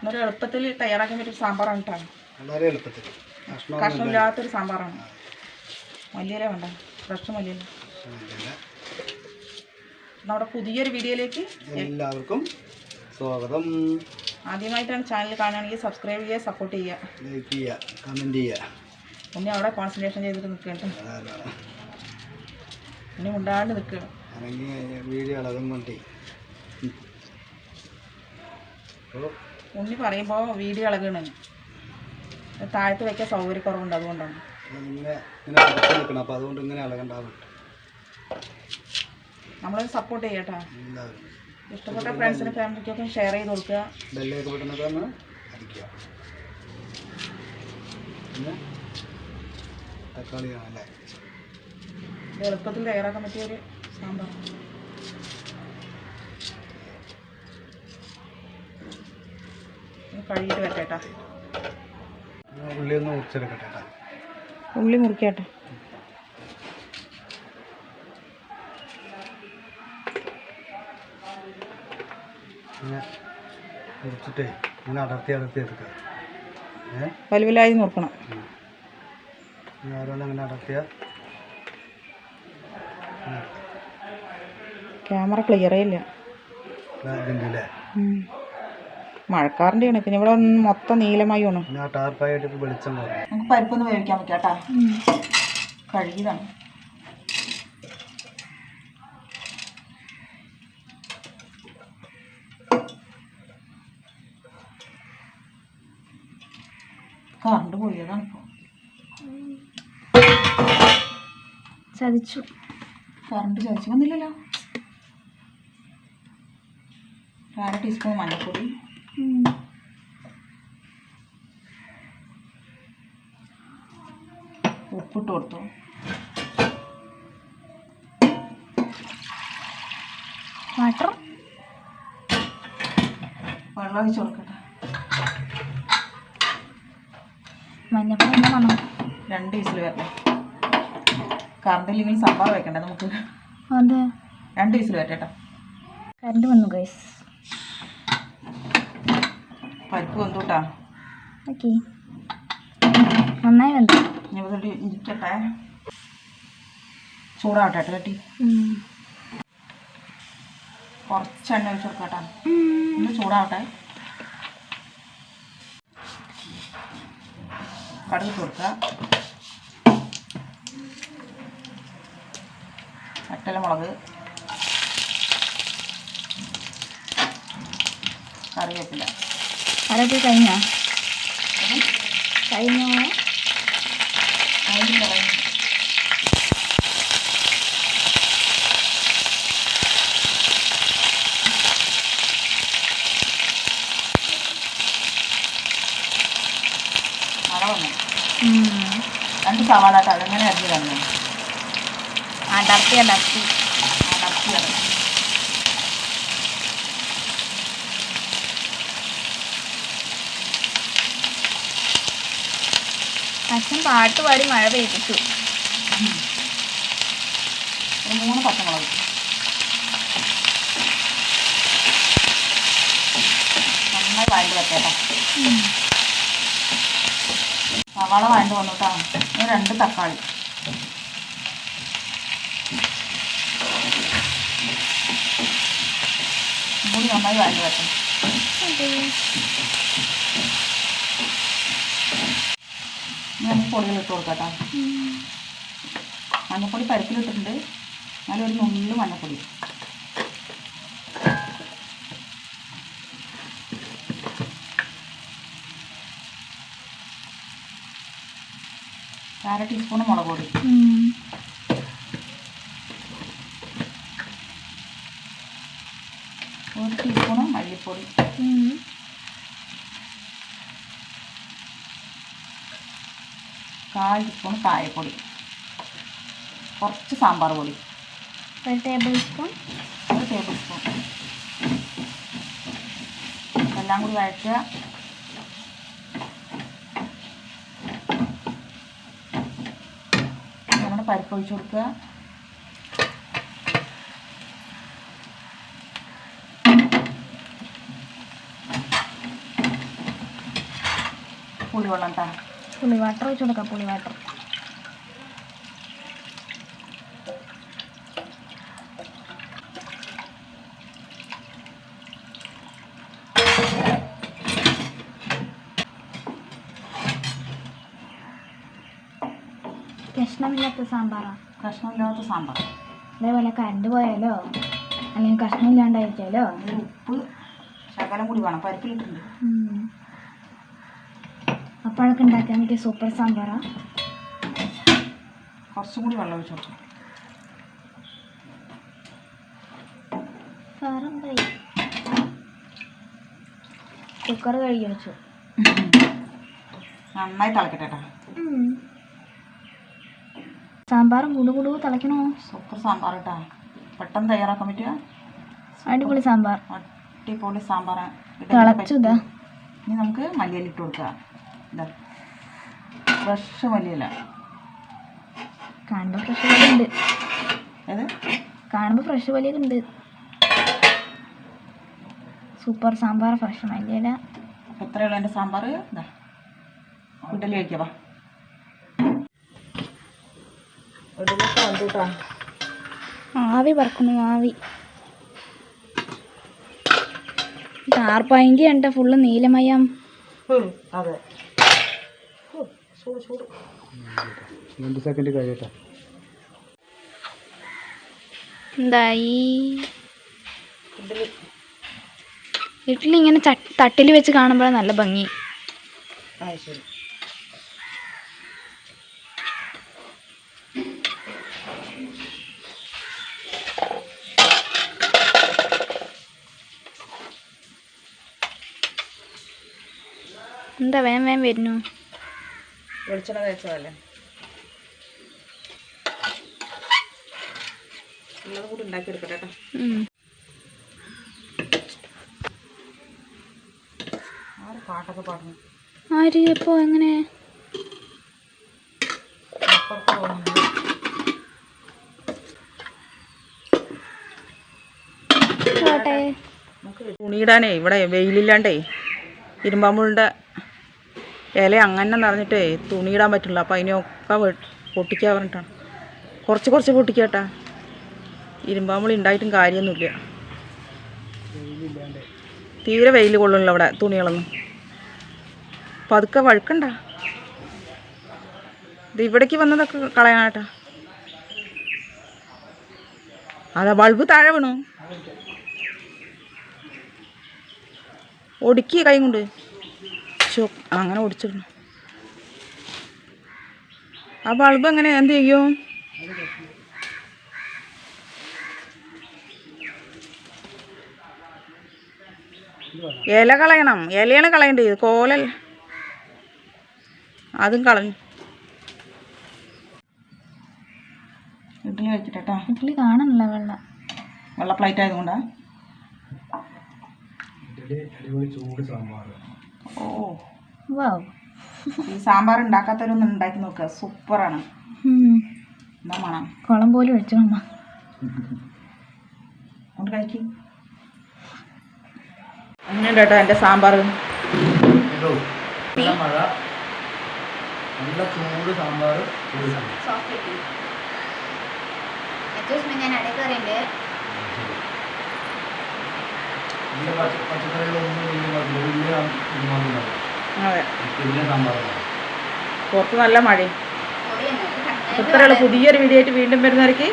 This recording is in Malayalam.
ഇന്നൊരു എളുപ്പത്തിൽ തയ്യാറാക്കാൻ പറ്റിയ സാമ്പാറാണ് കേട്ടോ. വളരെ എളുപ്പത്തിൽ കഷ്ണമില്ലാത്തൊരു സാമ്പാറാണ്. മല്ലിയില വേണ്ട, ഫ്രഷ് മല്ലിയില. നമ്മുടെ പുതിയൊരു വീഡിയോയിലേക്ക് എല്ലാവർക്കും സ്വാഗതം. ആദ്യമായിട്ടാണ് ചാനൽ കാണുകയാണെങ്കിൽ സബ്സ്ക്രൈബ് ചെയ്യുക, സപ്പോർട്ട് ചെയ്യുക, ലൈക്ക് ചെയ്യുക, കമൻറ്റ് ചെയ്യുക. പിന്നെ അവിടെ കോൺസെൻട്രേഷൻ ചെയ്തിട്ട് നിൽക്കട്ടെ. പിന്നെ ഉണ്ടാണ്ട് നിൽക്കണം. വീഡിയോ അളകും കൊണ്ടേ ഉണ്ണി പറയുമ്പോൾ വീഡിയോ ഇളകണം. താഴത്ത് വയ്ക്കാൻ സൗകര്യക്കുറവുണ്ട്, അതുകൊണ്ടാണ്. ഇങ്ങനെ നിൽക്കണം. അപ്പോൾ അതുകൊണ്ട് ഇങ്ങനെ ഇളകണ്ടാവും. നമ്മളത് സപ്പോർട്ട് ചെയ്യട്ടോ. ഇഷ്ടപ്പെട്ട ഫ്രണ്ട്സിനും ഫാമിലിക്കൊക്കെ ഷെയർ ചെയ്ത് കൊടുക്കുക. ബെല്ലൊക്കെ പെട്ടെന്നൊക്കെ ഒന്ന് അടിക്കുക. പിന്നെ തക്കാളിയാണ് അല്ലേ എളുപ്പത്തിൽ തയ്യാറാക്കാൻ പറ്റിയൊരു സാമ്പാർ. കഴുകിയിട്ട് വെച്ചേട്ടാ. ഉള്ളി ഒന്ന് മുറിച്ചെടുക്കട്ടെ. ഉള്ളി മുറിക്കട്ടെ. ഇങ്ങനെ മുറിച്ചിട്ടേ ഇങ്ങനെ അടർത്തി എടുക്കുക. വലുവലായി നോക്കണം. ഓരോന്നും അങ്ങനെ അടർത്തിയാൽ ക്യാമറ ക്ലിയറേ ഇല്ല. ഇതിൻ്റെ മഴക്കാറിൻ്റെ ആണ്. പിന്നെ ഇവിടെ മൊത്തം നീലമായി വേണം. ടാർപ്പായിട്ട് വെളിച്ചം നമുക്ക് പരിപ്പൊന്ന് വേവിക്കാൻ പറ്റാട്ടാ. കഴുകിയതാണ്. കറണ്ട് പോയതാണ് ഇപ്പോൾ. ചതിച്ചു. കറണ്ട് ചതിച്ചു വന്നില്ലല്ലോ. 1/2 ടീസ്പൂൺ മഞ്ഞൾപ്പൊടി, ഉപ്പിട്ട് കൊടുത്തു. വാട്ടർ വെള്ളം ഒഴിച്ച് കൊടുക്കട്ടെ. മഞ്ഞപ്പൊടി എന്താ മണം? 2 വിസിൽ വരട്ടെ. കറണ്ട് ഇല്ലെങ്കിൽ സാമ്പാർ വെക്കണ്ടേ നമുക്ക്. അതെ, 2 വിസിൽ വരട്ടെ. കറണ്ട് വന്നു ഗൈസ്. പരിപ്പ് വെന്തൂട്ടാ. ഓക്കെ, നന്നായി വെന്തു. ഇനി മുതൽ ഇരിക്കട്ടെ. ചൂടാവട്ടെ കേട്ടി. കുറച്ച് എണ്ണ ഒഴിച്ച് കൊടുക്കട്ടെ. ഒന്ന് ചൂടാവട്ടെ. കടുക് കൊടുക്കുക. വറ്റൽമുളക്, കറിവേപ്പില. അതൊക്കെ കഴിഞ്ഞോ? മഴ വന്നു. 2 സവാള കേട്ടോ. അതെങ്ങനെ അരിഞ്ഞ് തന്നെ അടർത്തി അടർത്തി അച്ഛൻ പാട്ട് പാടി മഴ പെയ്പ്പിച്ചു. 3 പച്ചമുളക്. നന്നായി വഴണ്ട് വെക്കേട്ടോ. സവാള വഴണ്ട് വന്നിട്ടാണ്. 2 തക്കാളി. കൂടി നന്നായി വഴണ്ട് വെക്കണം. നമുക്ക് പൊടികൾ ഇട്ട് കൊടുക്കട്ടോ. മഞ്ഞപ്പൊടി പരിപ്പിലിട്ടിട്ടുണ്ട്. എന്നാലും ഒരു നുള്ളു മഞ്ഞപ്പൊടി. അര ടീസ്പൂൺ മുളക് പൊടി. 1 ടീസ്പൂൺ മല്ലിപ്പൊടി. 1/4 ടീസ്പൂൺ കായപ്പൊടി. കുറച്ച് സാമ്പാർ പൊടി. 1 ടേബിൾ സ്പൂൺ. എല്ലാം കൂടി വഴറ്റുക. നമ്മുടെ പരിപ്പ് ഒഴിച്ച് കൊടുക്കുക. പുളിവെള്ളം കേട്ടോ. പുളി വാട്ടർ ഒഴിച്ച് കൊടുക്കാം. പുളി വാട്ടർ. കഷ്ണമില്ലാത്ത സാമ്പാറാ. കഷ്ണമില്ലാത്ത സാമ്പാർ. അതേപോലെ കറണ്ട് പോയാലോ അല്ലെങ്കിൽ കഷ്ണമില്ലാണ്ടായിരിക്കാലോ. ഒരു ഉപ്പ് ശകലം കൂടി വേണം, പരിപ്പിലിട്ടുണ്ട്. അപ്പോഴൊക്കെ ഉണ്ടാക്കാൻ പറ്റിയ സൂപ്പർ സാമ്പാറാ. കുറച്ചും കൂടി വെള്ളം ഒഴിച്ച് കൊടുക്കും. കുക്കർ കഴുകി വെച്ചു. നന്നായി തിളക്കട്ടെ കേട്ടോ. സാമ്പാറും കുടുകുടു തിളയ്ക്കണോ? സൂപ്പർ സാമ്പാർ കേട്ടോ. പെട്ടെന്ന് തയ്യാറാക്കാൻ പറ്റുക അടിപൊളി സാമ്പാർ. അടിപൊളി സാമ്പാർ. തിളച്ചു. ഇതാ ഇനി നമുക്ക് മല്ലിയില ഇട്ട് കൊടുക്കുക. ഇതാ ഫ്രഷ് മല്ലിയില. കാണുമ്പോൾ ഫ്രഷ് പോലെ ഉണ്ട്. ഏത് കാണുമ്പോൾ ഫ്രഷ് പോലെ ഉണ്ട്. സൂപ്പർ സാമ്പാർ, ഫ്രഷ് മല്ലിയില. അപ്പോൾ ഇത്രയുള്ള എൻ്റെ സാമ്പാർ. ഇതാ ഇഡലി കഴിക്കുക. ഇഡലിയൊക്കെ ഉണ്ട് കേട്ടോ. ആവി പറക്കുന്നു, ആവി. ടാർപ്പായെങ്കിൽ ഉണ്ട് ഫുള്ള് നീലമയം. അതെ, ചൂട് ചൂട്. 2 സെക്കൻഡ് കഴിയട്ടെ. എന്തായി ഇഡലി? ഇഡ്ഡലി ഇങ്ങനെ തട്ടിൽ വെച്ച് കാണുമ്പോഴാണ് നല്ല ഭംഗി. ആ ശരി. എന്താ വേഗം വേഗം വരുന്നു? വെളിച്ചെണ്ണ തേച്ചതല്ലേ, ഉള്ളത് കൂടി ഉണ്ടാക്കിയെടുക്കട്ടെ കേട്ടോ. ആര് പാട്ടൊക്കെ പാടുന്നു? ആര് എപ്പോ എങ്ങനെ? അപ്പുറത്ത് പോകുന്നുണ്ട്. നമുക്ക് തുണിയിടാനേ ഇവിടെ വെയിലില്ലാണ്ടേ ഇരുമ്പാമ്പുളിൻ്റെ ഇല അങ്ങനെ നിറഞ്ഞിട്ടേ തുണിയിടാൻ പറ്റില്ല. അപ്പം അതിനൊക്കെ പൊട്ടിക്കാൻ പറഞ്ഞിട്ടാണ്. കുറച്ച് കുറച്ച് പൊട്ടിക്കാട്ടാ. ഇരുമ്പാമ്പുളി ഉണ്ടായിട്ടും കാര്യമൊന്നുമില്ല. തീരെ വെയിൽ കൊള്ളുന്നില്ല ഇവിടെ തുണികളൊന്നും. അപ്പം അതൊക്കെ വഴുക്കണ്ട. ഇത് ഇവിടേക്ക് വന്നതൊക്കെ കളയാനാട്ടാ. അതാ ബൾബ് താഴെ വീണു. ഒടുക്കി കൈ കൊണ്ട് അങ്ങനെ ഒടിച്ചിടണം. ആ ബൾബ് എങ്ങനെ എന്ത് ചെയ്യും? ഇല കളയണം. ഇലയാണ് കളയേണ്ടത്, കോലല്ല. അതും കളഞ്ഞു. ഇഡ്ഡലി വെച്ചിട്ടാ. ഇഡ്ഡലി കാണണില്ല. വെള്ള പ്ലേറ്റ് ആയതുകൊണ്ടാ. ചൂട് സാമ്പാർ. ഓ വാവ്. ഈ സാമ്പാർ ഉണ്ടാക്കാത്തവരൊന്നും ഉണ്ടാക്കി നോക്കുക. സൂപ്പറാണ്. എന്താ മണം? കുളം പോലും ഒഴിച്ചു അമ്മ. കൊണ്ട് കഴിക്കും. അങ്ങനെ കേട്ടോ എൻ്റെ സാമ്പാർ. മഴ, നല്ല ചൂട് സാമ്പാർ. ഞാൻ അടക്കറിയുണ്ട്. അതെ, പുറത്ത് നല്ല മഴയും. ഇത്രയുള്ള പുതിയൊരു വീഡിയോ ആയിട്ട് വീണ്ടും വരുന്നവർക്ക്